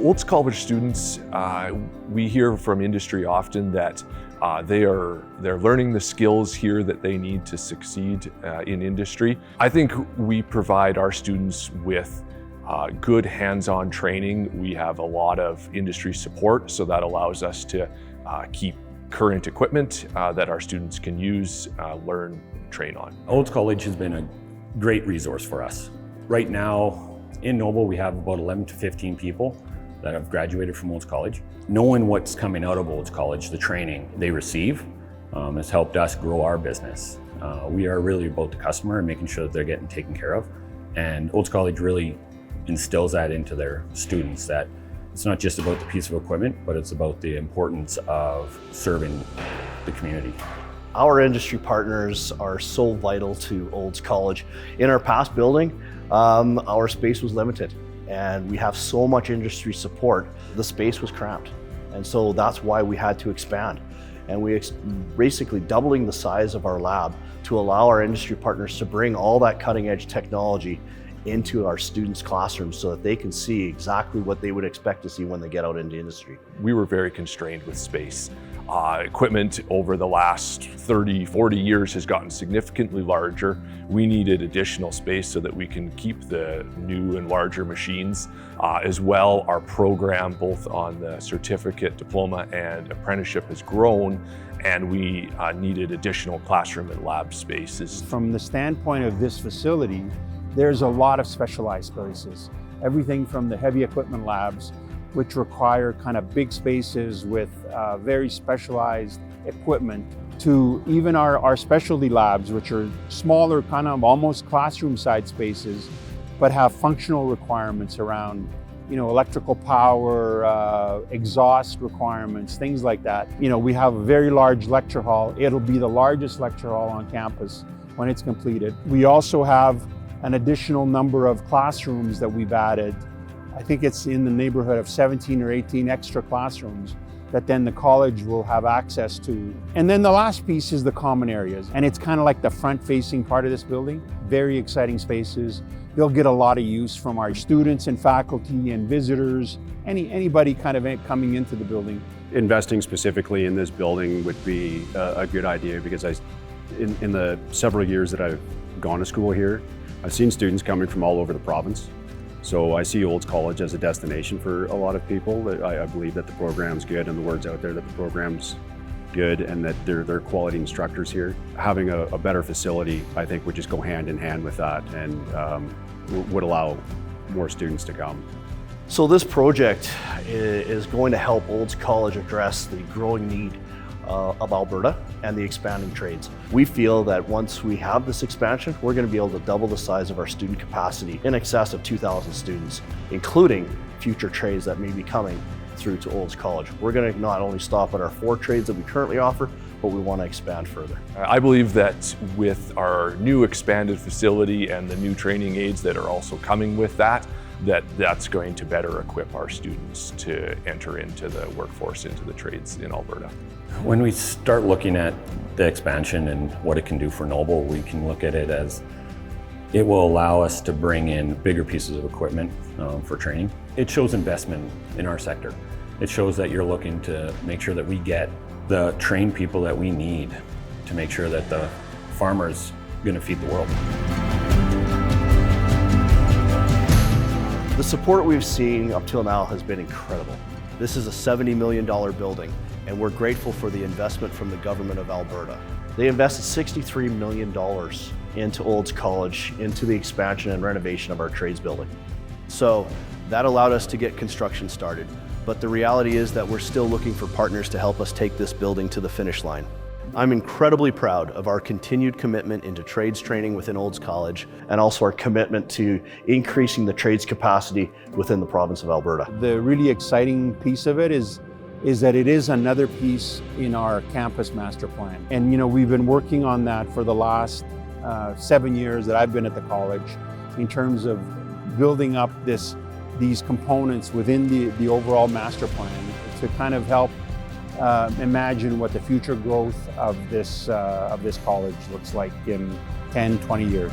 Olds College students, we hear from industry often that they're learning the skills here that they need to succeed in industry. I think we provide our students with good hands-on training. We have a lot of industry support, so that allows us to keep current equipment that our students can use, learn, train on. Olds College has been a great resource for us. Right now in Noble, we have about 11 to 15 people that have graduated from Olds College. Knowing what's coming out of Olds College, the training they receive, has helped us grow our business. We are really about the customer and making sure that they're getting taken care of. And Olds College really instills that into their students, that it's not just about the piece of equipment, but it's about the importance of serving the community. Our industry partners are so vital to Olds College. In our past building, our space was limited, and we have so much industry support, the space was cramped. And so that's why we had to expand. And we basically doubling the size of our lab to allow our industry partners to bring all that cutting edge technology into our students' classrooms so that they can see exactly what they would expect to see when they get out into industry. We were very constrained with space. Equipment over the last 30, 40 years has gotten significantly larger. We needed additional space so that we can keep the new and larger machines. As well, our program, both on the certificate, diploma, and apprenticeship has grown, and we needed additional classroom and lab spaces. From the standpoint of this facility, there's a lot of specialized spaces. Everything from the heavy equipment labs, which require kind of big spaces with very specialized equipment, to even our specialty labs, which are smaller, kind of almost classroom-side spaces, but have functional requirements around, electrical power, exhaust requirements, things like that. We have a very large lecture hall. It'll be the largest lecture hall on campus when it's completed. We also have an additional number of classrooms that we've added. I think it's in the neighborhood of 17 or 18 extra classrooms that then the college will have access to. And then the last piece is the common areas. And it's kind of like the front-facing part of this building. Very exciting spaces. They'll get a lot of use from our students and faculty and visitors, anybody kind of coming into the building. Investing specifically in this building would be a good idea, because in the several years that I've gone to school here, I've seen students coming from all over the province. So I see Olds College as a destination for a lot of people. I believe that the program's good, and the word's out there that the program's good and that they're quality instructors here. Having a better facility, I think, would just go hand in hand with that, and would allow more students to come. So this project is going to help Olds College address the growing need of Alberta and the expanding trades. We feel that once we have this expansion, we're going to be able to double the size of our student capacity, in excess of 2,000 students, including future trades that may be coming through to Olds College. We're going to not only stop at our 4 trades that we currently offer, but we want to expand further. I believe that with our new expanded facility and the new training aids that are also coming with that's going to better equip our students to enter into the workforce, into the trades in Alberta. When we start looking at the expansion and what it can do for Noble, we can look at it as it will allow us to bring in bigger pieces of equipment for training. It shows investment in our sector. It shows that you're looking to make sure that we get the trained people that we need to make sure that the farmer's going to feed the world. The support we've seen up till now has been incredible. This is a $70 million building, and we're grateful for the investment from the Government of Alberta. They invested $63 million into Olds College, into the expansion and renovation of our trades building. So that allowed us to get construction started. But the reality is that we're still looking for partners to help us take this building to the finish line. I'm incredibly proud of our continued commitment into trades training within Olds College, and also our commitment to increasing the trades capacity within the province of Alberta. The really exciting piece of it is that it is another piece in our campus master plan. And we've been working on that for the last 7 years that I've been at the college, in terms of building up these components within the overall master plan to kind of help imagine what the future growth of this college looks like in 10, 20 years.